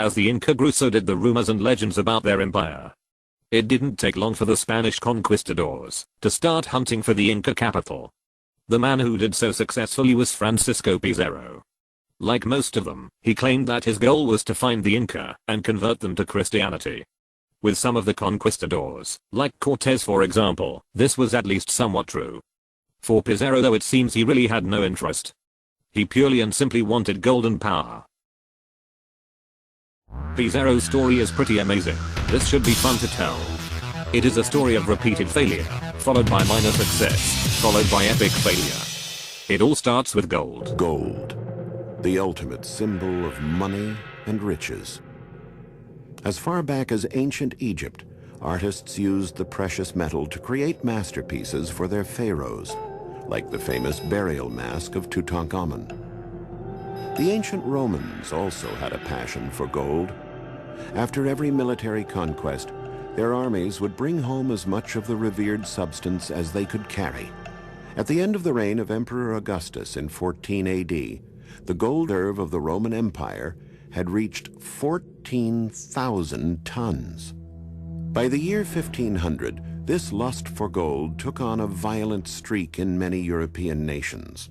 As the Inca grew, so did the rumors and legends about their empire. It didn't take long for the Spanish conquistadors to start hunting for the Inca capital. The man who did so successfully was Francisco Pizarro. Like most of them, he claimed that his goal was to find the Inca and convert them to Christianity. With some of the conquistadors, like Cortez for example, this was at least somewhat true. For Pizarro though, it seems he really had no interest. He purely and simply wanted gold and power. Pizarro's story is pretty amazing. This should be fun to tell. It is a story of repeated failure, followed by minor success, followed by epic failure. It all starts with gold. Gold, the ultimate symbol of money and riches. As far back as ancient Egypt, artists used the precious metal to create masterpieces for their pharaohs, like the famous burial mask of Tutankhamun. The ancient Romans also had a passion for gold. After every military conquest, their armies would bring home as much of the revered substance as they could carry. At the end of the reign of Emperor Augustus in 14 AD, the gold reserve of the Roman Empire had reached 14,000 tons. By the year 1500, this lust for gold took on a violent streak in many European nations.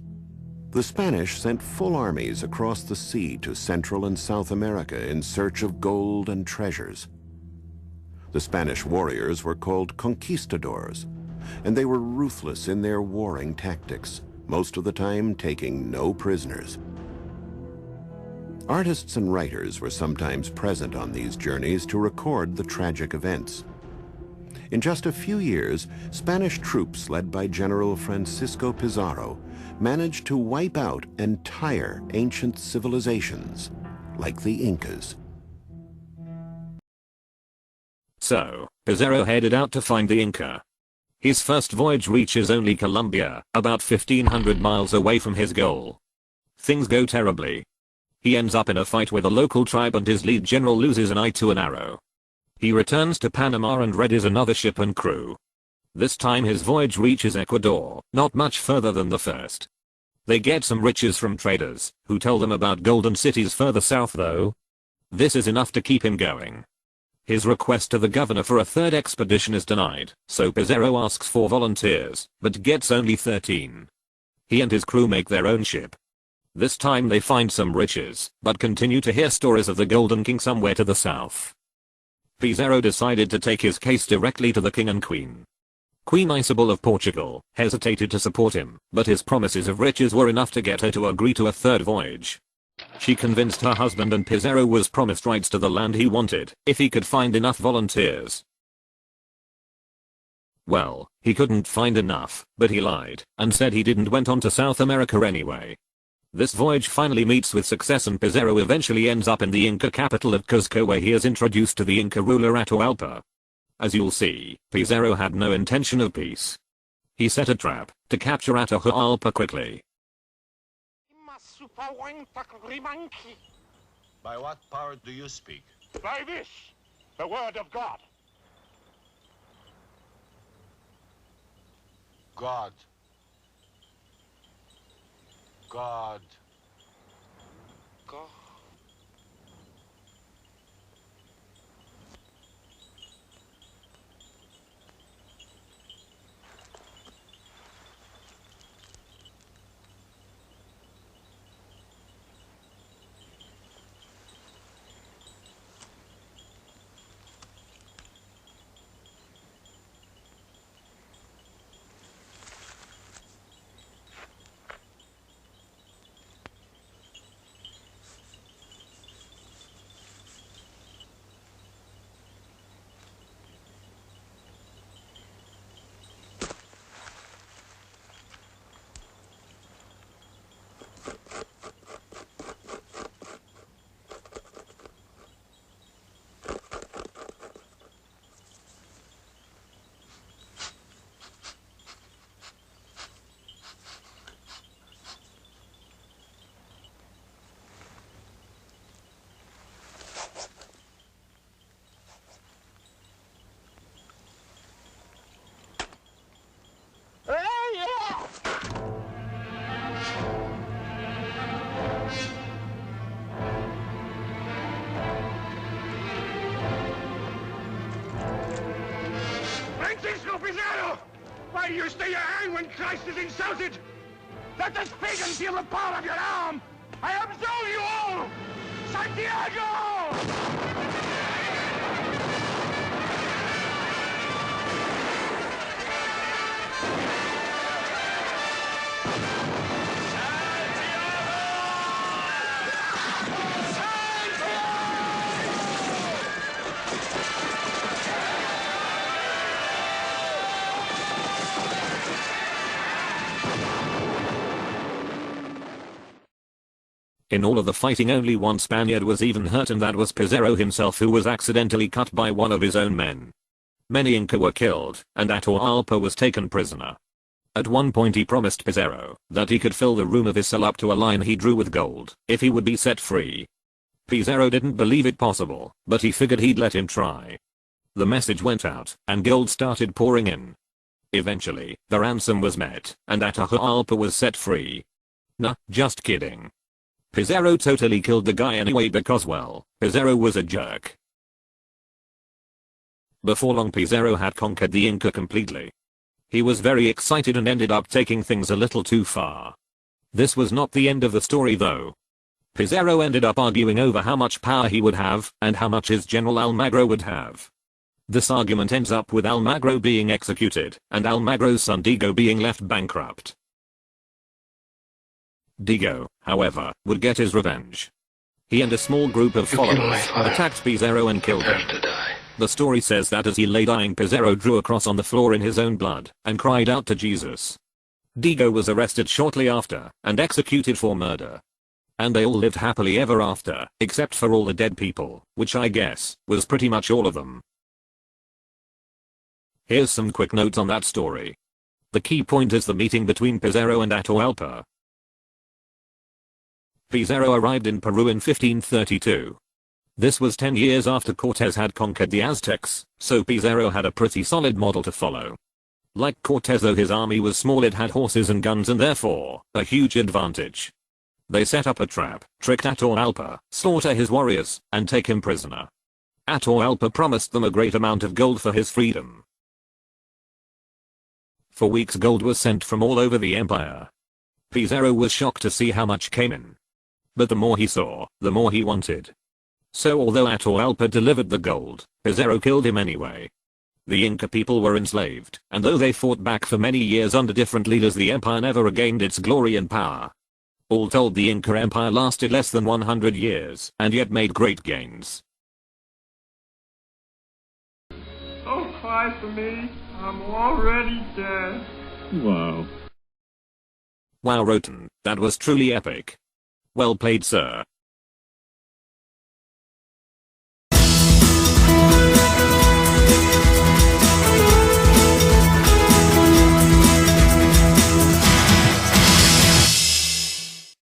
The Spanish sent full armies across the sea to Central and South America in search of gold and treasures. The Spanish warriors were called conquistadors, and they were ruthless in their warring tactics, most of the time taking no prisoners. Artists and writers were sometimes present on these journeys to record the tragic events. In just a few years, Spanish troops led by General Francisco Pizarro managed to wipe out entire ancient civilizations, like the Incas. So, Pizarro headed out to find the Inca. His first voyage reaches only Colombia, about 1,500 miles away from his goal. Things go terribly. He ends up in a fight with a local tribe and his lead general loses an eye to an arrow. He returns to Panama and readies another ship and crew. This time his voyage reaches Ecuador, not much further than the first. They get some riches from traders, who tell them about golden cities further south though. This is enough to keep him going. His request to the governor for a third expedition is denied, so Pizarro asks for volunteers, but gets only 13. He and his crew make their own ship. This time they find some riches, but continue to hear stories of the Golden King somewhere to the south. Pizarro decided to take his case directly to the king and queen. Queen Isabel of Portugal hesitated to support him, but his promises of riches were enough to get her to agree to a third voyage. She convinced her husband and Pizarro was promised rights to the land he wanted, if he could find enough volunteers. Well, he couldn't find enough, but he lied, and said he didn't went on to South America anyway. This voyage finally meets with success and Pizarro eventually ends up in the Inca capital of Cuzco, where he is introduced to the Inca ruler Atahualpa. As you'll see, Pizarro had no intention of peace. He set a trap to capture Atahualpa quickly. By what power do you speak? By this, the word of God. God. God. God. Pizarro! Why do you stay your hand when Christ is insulted? Let this pagan feel the power of your arm! I absolve you all! Santiago! In all of the fighting only one Spaniard was even hurt, and that was Pizarro himself, who was accidentally cut by one of his own men. Many Inca were killed, and Atahualpa was taken prisoner. At one point he promised Pizarro that he could fill the room of his cell up to a line he drew with gold if he would be set free. Pizarro didn't believe it possible, but he figured he'd let him try. The message went out, and gold started pouring in. Eventually, the ransom was met, and Atahualpa was set free. Nah, just kidding. Pizarro totally killed the guy anyway because, well, Pizarro was a jerk. Before long Pizarro had conquered the Inca completely. He was very excited and ended up taking things a little too far. This was not the end of the story though. Pizarro ended up arguing over how much power he would have and how much his general Almagro would have. This argument ends up with Almagro being executed and Almagro's son Diego being left bankrupt. Diego, however, would get his revenge. He and a small group of followers attacked Pizarro and killed him. The story says that as he lay dying, Pizarro drew a cross on the floor in his own blood and cried out to Jesus. Diego was arrested shortly after and executed for murder. And they all lived happily ever after, except for all the dead people, which I guess was pretty much all of them. Here's some quick notes on that story. The key point is the meeting between Pizarro and Atahualpa. Pizarro arrived in Peru in 1532. This was 10 years after Cortez had conquered the Aztecs, so Pizarro had a pretty solid model to follow. Like Cortez, though his army was small, it had horses and guns and therefore a huge advantage. They set up a trap, tricked Atahualpa, slaughter his warriors, and take him prisoner. Atahualpa promised them a great amount of gold for his freedom. For weeks gold was sent from all over the empire. Pizarro was shocked to see how much came in. But the more he saw, the more he wanted. So although Atahualpa delivered the gold, Pizarro killed him anyway. The Inca people were enslaved, and though they fought back for many years under different leaders, the empire never regained its glory and power. All told, the Inca Empire lasted less than 100 years, and yet made great gains. Don't cry for me, I'm already dead. Wow. Wow, Roten, that was truly epic. Well played, sir.